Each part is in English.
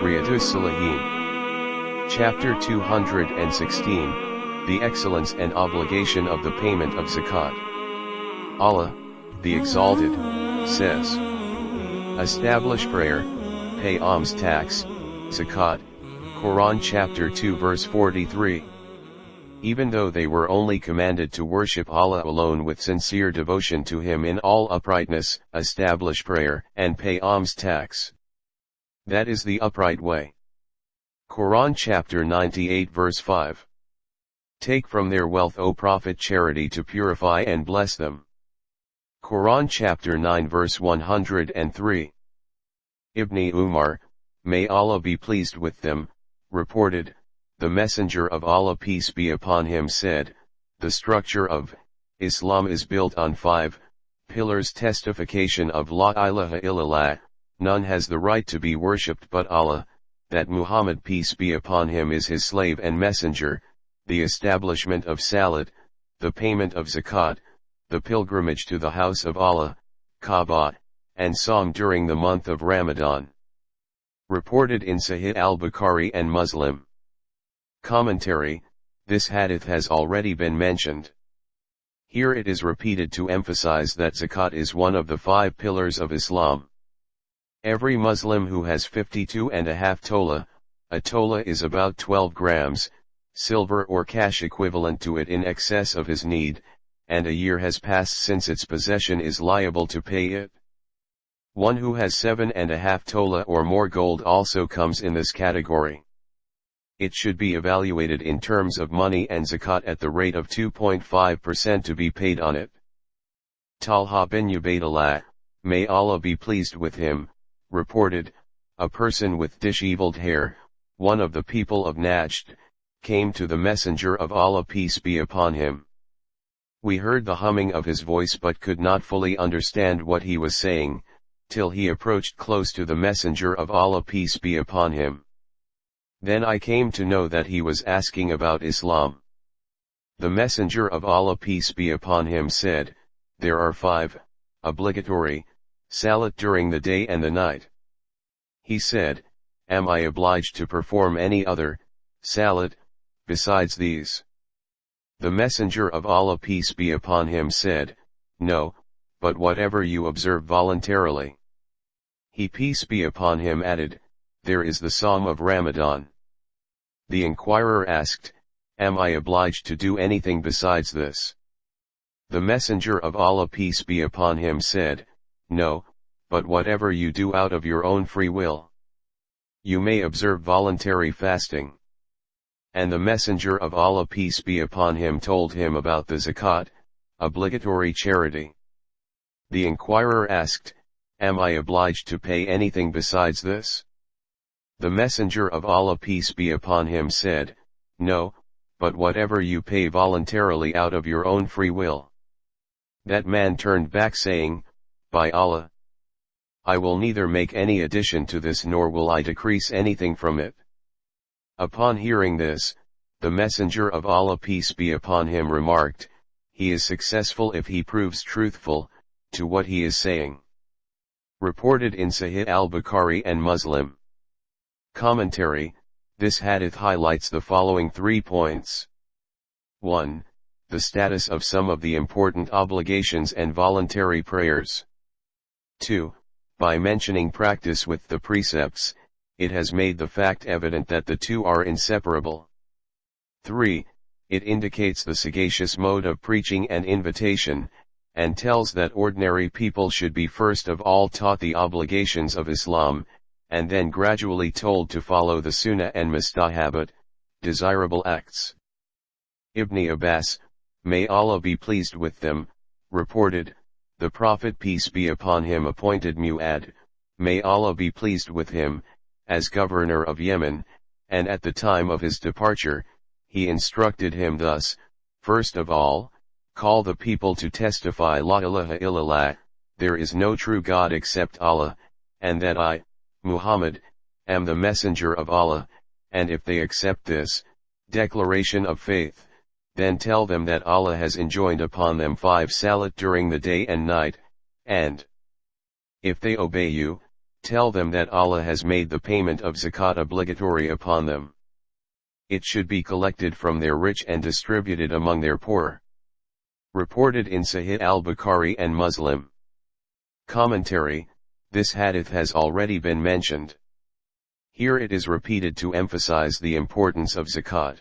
Riyadus Saliheen. Chapter 216, The Excellence and Obligation of the Payment of Zakat. Allah, the Exalted, says, establish prayer, pay alms tax, Zakat, Quran chapter 2 verse 43. Even though they were only commanded to worship Allah alone with sincere devotion to Him in all uprightness, establish prayer, and pay alms tax. That is the upright way. Quran chapter 98 verse 5. Take from their wealth, O Prophet, charity to purify and bless them. Quran chapter 9 verse 103. Ibn Umar, may Allah be pleased with them, reported, the Messenger of Allah peace be upon him said, the structure of Islam is built on 5 pillars: testification of La ilaha illallah, none has the right to be worshipped but Allah, that Muhammad peace be upon him is his slave and messenger, the establishment of Salat, the payment of Zakat, the pilgrimage to the house of Allah, Kaaba, and Sawm during the month of Ramadan. Reported in Sahih al-Bukhari and Muslim. Commentary: this hadith has already been mentioned. Here it is repeated to emphasize that Zakat is one of the 5 pillars of Islam. Every Muslim who has 52.5 tola, a tola is about 12 grams, silver or cash equivalent to it in excess of his need, and a year has passed since its possession is liable to pay it. One who has 7.5 tola or more gold also comes in this category. It should be evaluated in terms of money and zakat at the rate of 2.5% to be paid on it. Talha bin Ubaydullah, may Allah be pleased with him, reported, a person with disheveled hair, one of the people of Najd, came to the Messenger of Allah peace be upon him. We heard the humming of his voice but could not fully understand what he was saying, till he approached close to the Messenger of Allah peace be upon him. Then I came to know that he was asking about Islam. The Messenger of Allah peace be upon him said, there are 5, obligatory, salat during the day and the night. He said, am I obliged to perform any other, salat, besides these? The Messenger of Allah peace be upon him said, no, but whatever you observe voluntarily. He peace be upon him added, there is the Sawm of Ramadan. The inquirer asked, am I obliged to do anything besides this? The Messenger of Allah peace be upon him said, no, but whatever you do out of your own free will. You may observe voluntary fasting. And the Messenger of Allah peace be upon him told him about the Zakat, obligatory charity. The inquirer asked, am I obliged to pay anything besides this? The Messenger of Allah peace be upon him said, no, but whatever you pay voluntarily out of your own free will. That man turned back saying, by Allah, I will neither make any addition to this nor will I decrease anything from it. Upon hearing this, the Messenger of Allah peace be upon him remarked, he is successful if he proves truthful to what he is saying. Reported in Sahih al-Bukhari and Muslim. Commentary: this hadith highlights the following 3 points. 1. The status of some of the important obligations and voluntary prayers. 2. By mentioning practice with the precepts, it has made the fact evident that the two are inseparable. 3. It indicates the sagacious mode of preaching and invitation, and tells that ordinary people should be first of all taught the obligations of Islam, and then gradually told to follow the sunnah and mustahabat, desirable acts. Ibn Abbas, may Allah be pleased with them, reported, the Prophet peace be upon him appointed Mu'ad, may Allah be pleased with him, as governor of Yemen, and at the time of his departure, he instructed him thus, first of all, call the people to testify La ilaha illallah, there is no true God except Allah, and that I, Muhammad, am the messenger of Allah, and if they accept this declaration of faith, then tell them that Allah has enjoined upon them 5 salat during the day and night, and if they obey you, Tell them that Allah has made the payment of zakat obligatory upon them. It should be collected from their rich and distributed among their poor. Reported in Sahih al-Bukhari and Muslim. Commentary: this hadith has already been mentioned. Here it is repeated to emphasize the importance of zakat.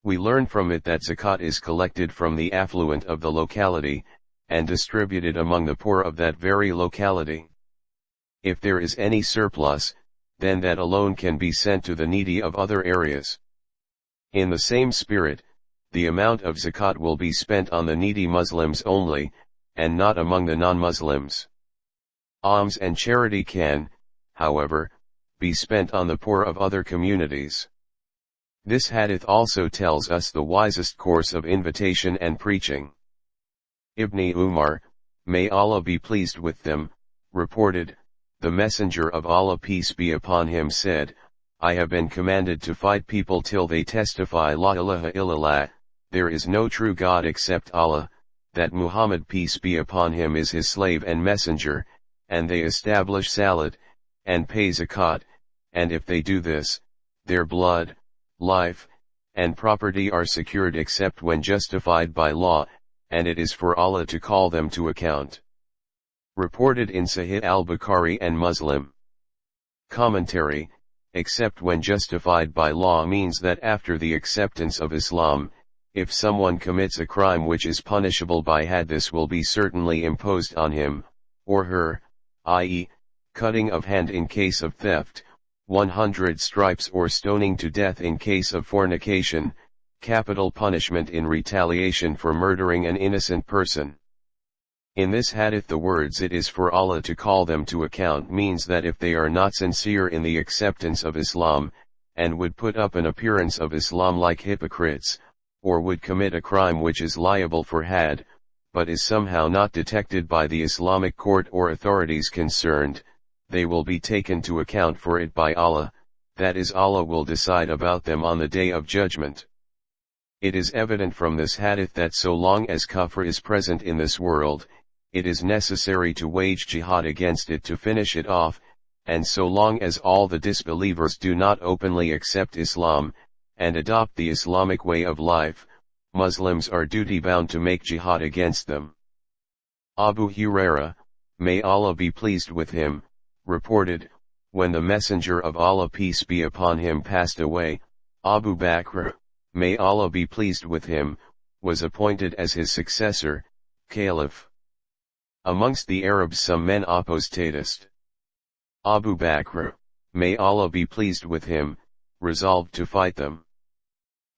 We learn from it that zakat is collected from the affluent of the locality, and distributed among the poor of that very locality. If there is any surplus, then that alone can be sent to the needy of other areas. In the same spirit, the amount of zakat will be spent on the needy Muslims only, and not among the non-Muslims. Alms and charity can, however, be spent on the poor of other communities. This hadith also tells us the wisest course of invitation and preaching. Ibn Umar, may Allah be pleased with them, reported, the Messenger of Allah peace be upon him said, I have been commanded to fight people till they testify La ilaha illallah, there is no true God except Allah, that Muhammad peace be upon him is his slave and messenger, and they establish salat, and pay zakat, and if they do this, their blood, life, and property are secured except when justified by law, and it is for Allah to call them to account. Reported in Sahih al-Bukhari and Muslim. Commentary: except when justified by law means that after the acceptance of Islam, if someone commits a crime which is punishable by had, this will be certainly imposed on him, or her, i.e., cutting of hand in case of theft, 100 stripes or stoning to death in case of fornication, capital punishment in retaliation for murdering an innocent person. In this hadith the words it is for Allah to call them to account means that if they are not sincere in the acceptance of Islam, and would put up an appearance of Islam like hypocrites, or would commit a crime which is liable for had, but is somehow not detected by the Islamic court or authorities concerned, they will be taken to account for it by Allah, that is Allah will decide about them on the Day of Judgment. It is evident from this hadith that so long as kufr is present in this world, it is necessary to wage jihad against it to finish it off, and so long as all the disbelievers do not openly accept Islam, and adopt the Islamic way of life, Muslims are duty-bound to make jihad against them. Abu Huraira, may Allah be pleased with him, reported, when the Messenger of Allah peace be upon him passed away, Abu Bakr, may Allah be pleased with him, was appointed as his successor, Caliph. Amongst the Arabs some men apostatist. Abu Bakr, may Allah be pleased with him, resolved to fight them.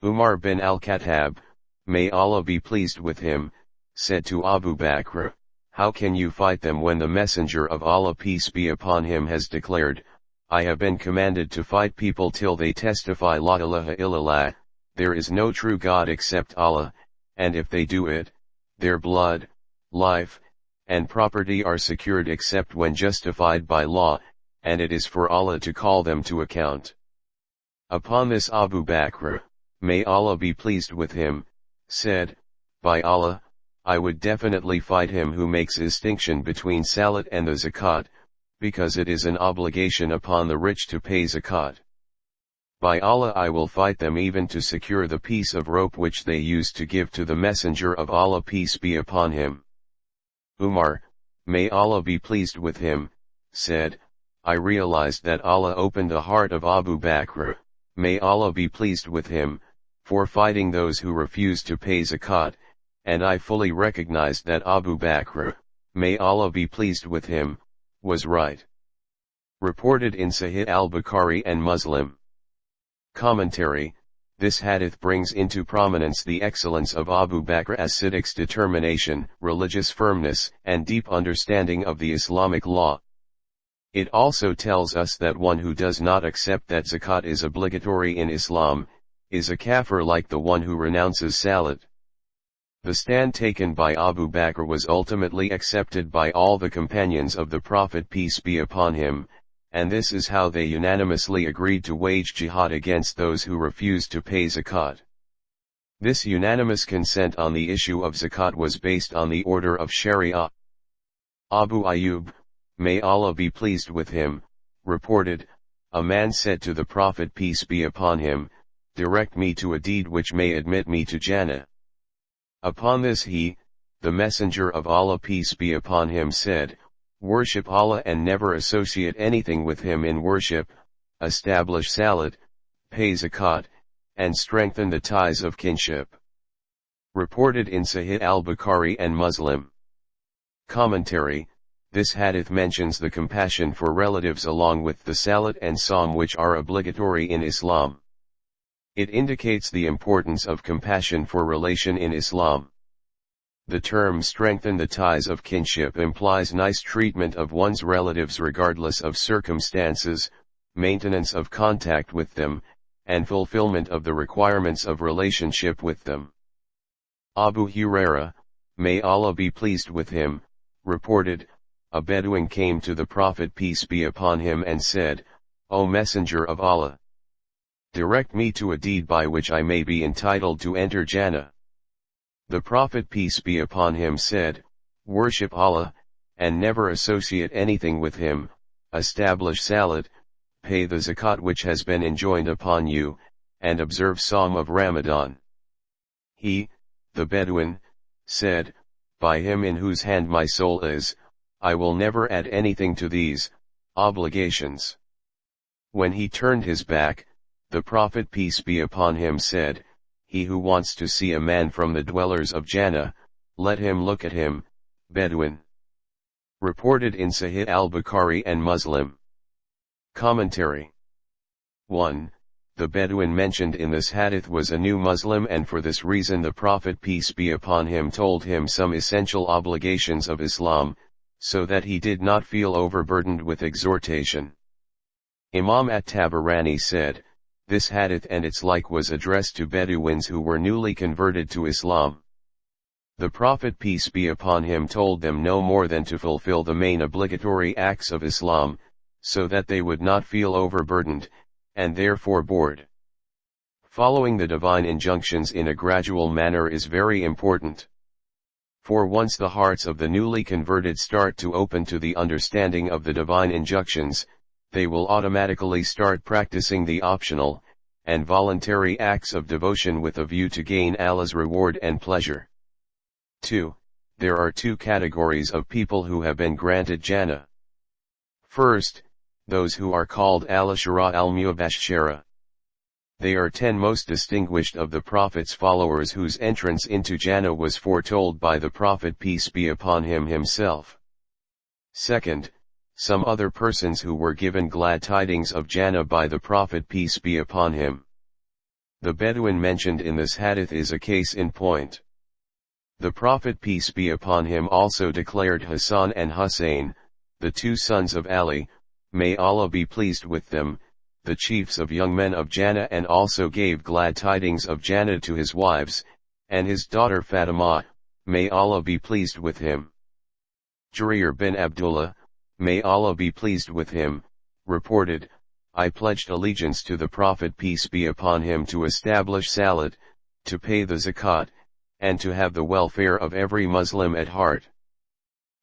Umar bin al-Khattab, may Allah be pleased with him, said to Abu Bakr, how can you fight them when the Messenger of Allah peace be upon him has declared, I have been commanded to fight people till they testify La ilaha illallah, there is no true God except Allah, and if they do it, their blood, life, and property are secured except when justified by law, and it is for Allah to call them to account. Upon this Abu Bakr, may Allah be pleased with him, said, by Allah, I would definitely fight him who makes distinction between salat and the zakat, because it is an obligation upon the rich to pay zakat. By Allah I will fight them even to secure the piece of rope which they used to give to the Messenger of Allah peace be upon him. Umar, may Allah be pleased with him, said, I realized that Allah opened the heart of Abu Bakr, may Allah be pleased with him, for fighting those who refuse to pay zakat, and I fully recognized that Abu Bakr, may Allah be pleased with him, was right. Reported in Sahih al-Bukhari and Muslim. Commentary: this hadith brings into prominence the excellence of Abu Bakr as-Siddiq's determination, religious firmness, and deep understanding of the Islamic law. It also tells us that one who does not accept that zakat is obligatory in Islam, is a kafir like the one who renounces salat. The stand taken by Abu Bakr was ultimately accepted by all the companions of the Prophet peace be upon him, and this is how they unanimously agreed to wage jihad against those who refused to pay zakat. This unanimous consent on the issue of zakat was based on the order of Sharia. Abu Ayyub, may Allah be pleased with him, reported, a man said to the Prophet peace be upon him, direct me to a deed which may admit me to Jannah. Upon this he, the Messenger of Allah peace be upon him said, worship Allah and never associate anything with him in worship, establish salat, pay zakat, and strengthen the ties of kinship. Reported in Sahih al-Bukhari and Muslim. Commentary: this hadith mentions the compassion for relatives along with the salat and sawm which are obligatory in Islam. It indicates the importance of compassion for relation in Islam. The term strengthen the ties of kinship implies nice treatment of one's relatives regardless of circumstances, maintenance of contact with them, and fulfillment of the requirements of relationship with them. Abu Huraira, may Allah be pleased with him, reported, a Bedouin came to the Prophet peace be upon him and said, O Messenger of Allah, direct me to a deed by which I may be entitled to enter Jannah. The Prophet peace be upon him said, worship Allah, and never associate anything with him, establish salat, pay the zakat which has been enjoined upon you, and observe Sawm of Ramadan. He, the Bedouin, said, by him in whose hand my soul is, I will never add anything to these obligations. When he turned his back, the Prophet peace be upon him said, he who wants to see a man from the dwellers of Jannah, let him look at him, Bedouin. Reported in Sahih al-Bukhari and Muslim. Commentary: 1. The Bedouin mentioned in this hadith was a new Muslim, and for this reason the Prophet peace be upon him told him some essential obligations of Islam, so that he did not feel overburdened with exhortation. Imam at-Tabarani said, this hadith and its like was addressed to Bedouins who were newly converted to Islam. The Prophet peace be upon him told them no more than to fulfill the main obligatory acts of Islam, so that they would not feel overburdened, and therefore bored. Following the divine injunctions in a gradual manner is very important. For once the hearts of the newly converted start to open to the understanding of the divine injunctions, they will automatically start practicing the optional and voluntary acts of devotion with a view to gain Allah's reward and pleasure. 2. There are two categories of people who have been granted Jannah. First, those who are called al-Ashara al-Mubashshara. They are 10 most distinguished of the Prophet's followers whose entrance into Jannah was foretold by the Prophet peace be upon him himself. Second, some other persons who were given glad tidings of Jannah by the Prophet peace be upon him. The Bedouin mentioned in this hadith is a case in point. The Prophet peace be upon him also declared Hassan and Hussein, the two sons of Ali, may Allah be pleased with them, the chiefs of young men of Jannah, and also gave glad tidings of Jannah to his wives, and his daughter Fatima, may Allah be pleased with him. Jarir bin Abdullah, may Allah be pleased with him, reported, I pledged allegiance to the Prophet peace be upon him to establish salat, to pay the zakat, and to have the welfare of every Muslim at heart.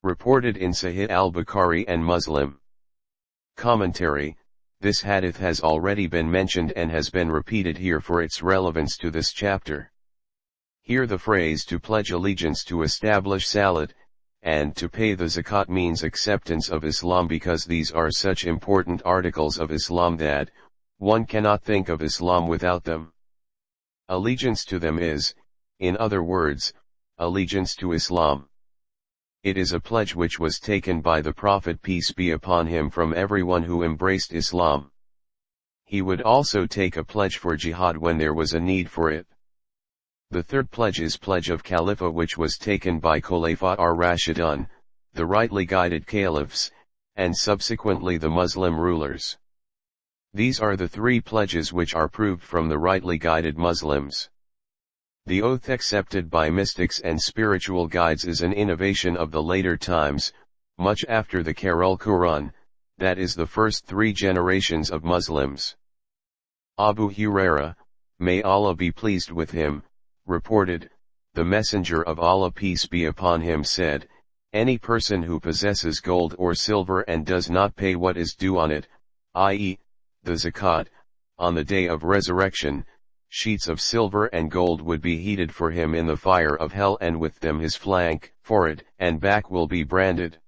Reported in Sahih al-Bukhari and Muslim. Commentary: this hadith has already been mentioned and has been repeated here for its relevance to this chapter. Here the phrase to pledge allegiance to establish salat, and to pay the zakat means acceptance of Islam, because these are such important articles of Islam that one cannot think of Islam without them. Allegiance to them is, in other words, allegiance to Islam. It is a pledge which was taken by the Prophet peace be upon him from everyone who embraced Islam. He would also take a pledge for jihad when there was a need for it. The third pledge is pledge of Khalifa, which was taken by Khulafa ar-Rashidun, the rightly guided caliphs, and subsequently the Muslim rulers. These are the three pledges which are proved from the rightly guided Muslims. The oath accepted by mystics and spiritual guides is an innovation of the later times, much after the Qara'ul Quran, that is the first 3 generations of Muslims. Abu Huraira, may Allah be pleased with him, reported, the Messenger of Allah peace be upon him said, Any person who possesses gold or silver and does not pay what is due on it, i.e., the zakat, on the day of resurrection, sheets of silver and gold would be heated for him in the fire of hell, and with them his flank, forehead, and back will be branded.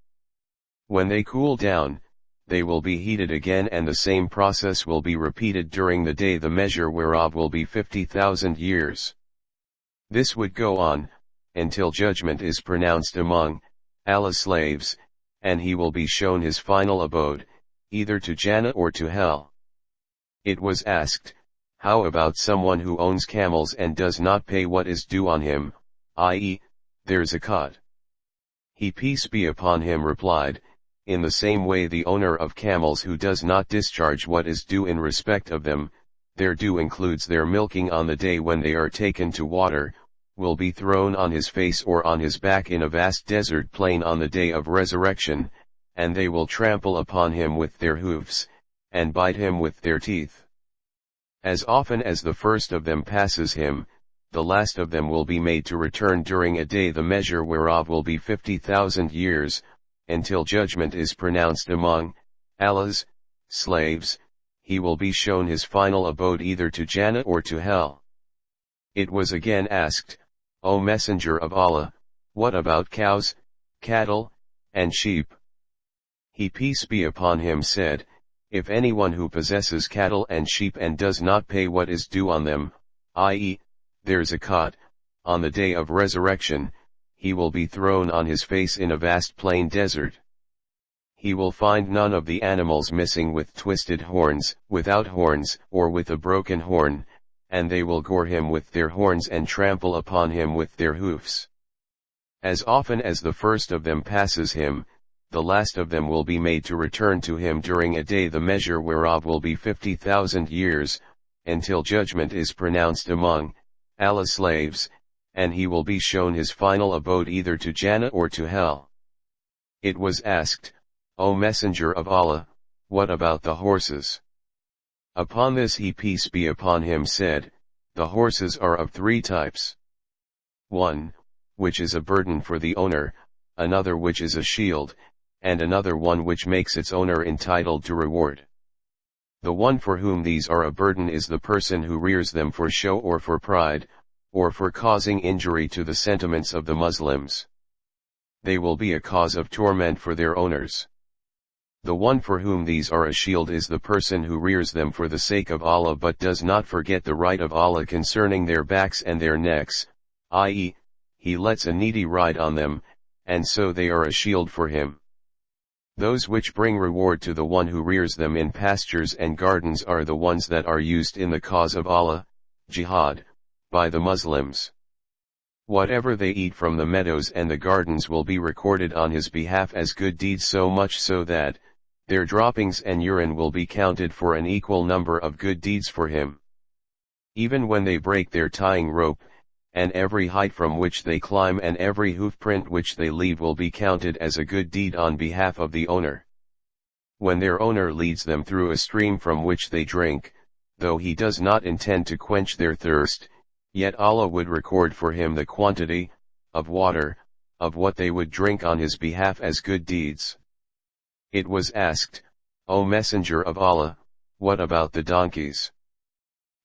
When they cool down, they will be heated again, and the same process will be repeated during the day, the measure whereof will be 50,000 years. This would go on, until judgment is pronounced among Allah's slaves, and he will be shown his final abode, either to Jannah or to hell. It was asked, how about someone who owns camels and does not pay what is due on him, i.e., their zakat? He, peace be upon him, replied, in the same way the owner of camels who does not discharge what is due in respect of them, their due includes their milking on the day when they are taken to water, will be thrown on his face or on his back in a vast desert plain on the day of resurrection, and they will trample upon him with their hoofs, and bite him with their teeth. As often as the first of them passes him, the last of them will be made to return during a day, the measure whereof will be 50,000 years, until judgment is pronounced among Allah's slaves. He will be shown his final abode, either to Jannah or to hell. It was again asked, O Messenger of Allah, what about cows, cattle, and sheep? He, peace be upon him, said, if anyone who possesses cattle and sheep and does not pay what is due on them, i.e., their zakat, on the day of resurrection, he will be thrown on his face in a vast plain desert. He will find none of the animals missing, with twisted horns, without horns, or with a broken horn, and they will gore him with their horns and trample upon him with their hoofs. As often as the first of them passes him, the last of them will be made to return to him during a day, the measure whereof will be 50,000 years, until judgment is pronounced among Allah's slaves, and he will be shown his final abode, either to Jannah or to hell. It was asked, O Messenger of Allah, what about the horses? Upon this he, peace be upon him, said, the horses are of three types. One, which is a burden for the owner, another which is a shield, and another one which makes its owner entitled to reward. The one for whom these are a burden is the person who rears them for show or for pride, or for causing injury to the sentiments of the Muslims. They will be a cause of torment for their owners. The one for whom these are a shield is the person who rears them for the sake of Allah, but does not forget the right of Allah concerning their backs and their necks, i.e., he lets a needy ride on them, and so they are a shield for him. Those which bring reward to the one who rears them in pastures and gardens are the ones that are used in the cause of Allah, jihad, by the Muslims. Whatever they eat from the meadows and the gardens will be recorded on his behalf as good deeds, so much so that their droppings and urine will be counted for an equal number of good deeds for him. Even when they break their tying rope, and every height from which they climb and every hoof print which they leave will be counted as a good deed on behalf of the owner. When their owner leads them through a stream from which they drink, though he does not intend to quench their thirst, yet Allah would record for him the quantity of water, of what they would drink on his behalf as good deeds. It was asked, O Messenger of Allah, what about the donkeys?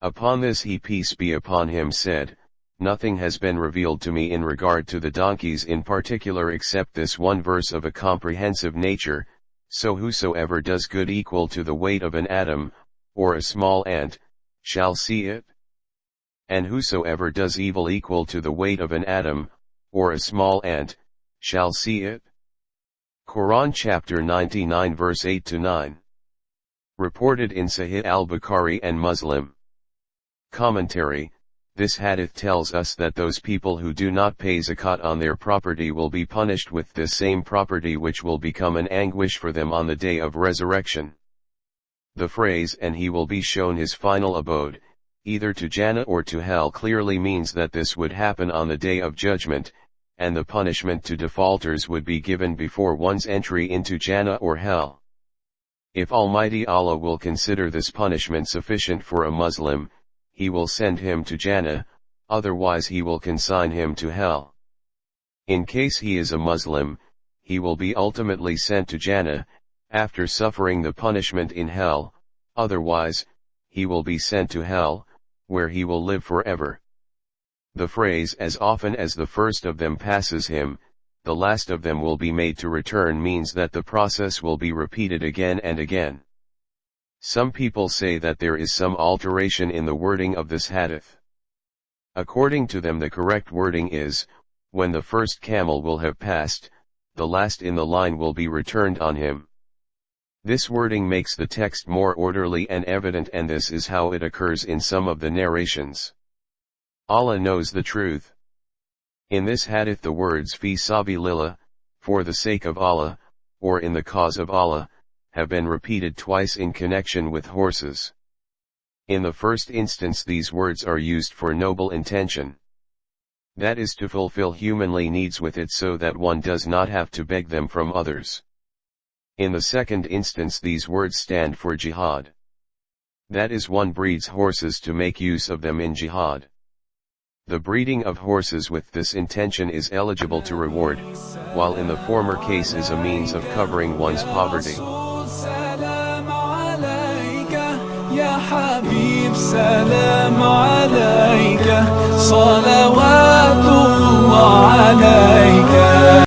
Upon this he, peace be upon him, said, nothing has been revealed to me in regard to the donkeys in particular except this one verse of a comprehensive nature, so whosoever does good equal to the weight of an atom, or a small ant, shall see it. And whosoever does evil equal to the weight of an atom, or a small ant, shall see it. Quran chapter 99 verse 8-9. Reported in Sahih al-Bukhari and Muslim. Commentary: this hadith tells us that those people who do not pay zakat on their property will be punished with this same property, which will become an anguish for them on the day of resurrection. The phrase, and he will be shown his final abode, either to Jannah or to hell, clearly means that this would happen on the day of judgment, and the punishment to defaulters would be given before one's entry into Jannah or hell. If Almighty Allah will consider this punishment sufficient for a Muslim, he will send him to Jannah, otherwise he will consign him to hell. In case he is a Muslim, he will be ultimately sent to Jannah, after suffering the punishment in hell, otherwise, he will be sent to hell, where he will live forever. The phrase "as often as the first of them passes him, the last of them will be made to return" means that the process will be repeated again and again. Some people say that there is some alteration in the wording of this hadith. According to them, the correct wording is, "when the first camel will have passed, the last in the line will be returned on him." This wording makes the text more orderly and evident, and this is how it occurs in some of the narrations. Allah knows the truth. In this hadith the words "fi sabilillah," for the sake of Allah, or in the cause of Allah, have been repeated twice in connection with horses. In the first instance these words are used for noble intention. That is, to fulfill humanly needs with it so that one does not have to beg them from others. In the second instance these words stand for jihad. That is, one breeds horses to make use of them in jihad. The breeding of horses with this intention is eligible to reward, while in the former case is a means of covering one's poverty. يا حبيب سلام عليك صلوات الله عليك